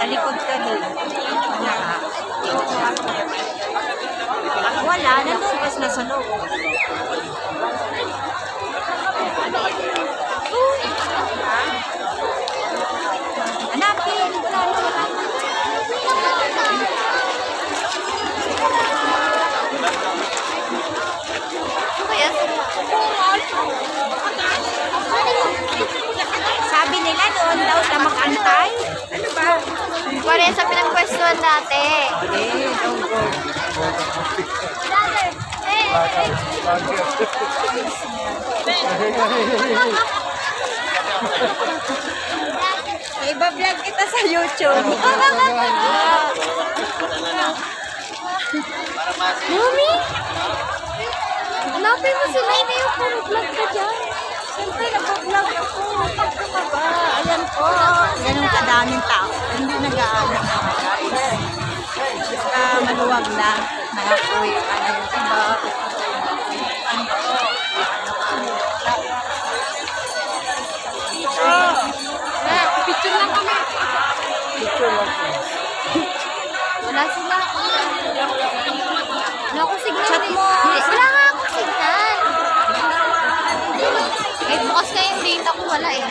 Talikod ka din. Wala, nalugas na sa loob. Hanapin. Sabi nila doon daw sa mag-antay. Ano ba? Pare sa pinagpwestuhan dati. Don't go. Iba-vlog kita sa YouTube. Mami! Hanapin mo si Mami yung puro vlog ka dyan. Siyempre, nag-vlog ako. Pagkakaba. Ayan po. Ganun kadaming tao. Hindi nag-aalam na guys. Basta maluwag na. Nangapoy. Ano yung iba. Ano po? Picture lang kami. Picture lang po. Wala sila. Wala akong signal. Chat mo. Wala nga akong signal. Eh, bukas nga yung data ko wala eh.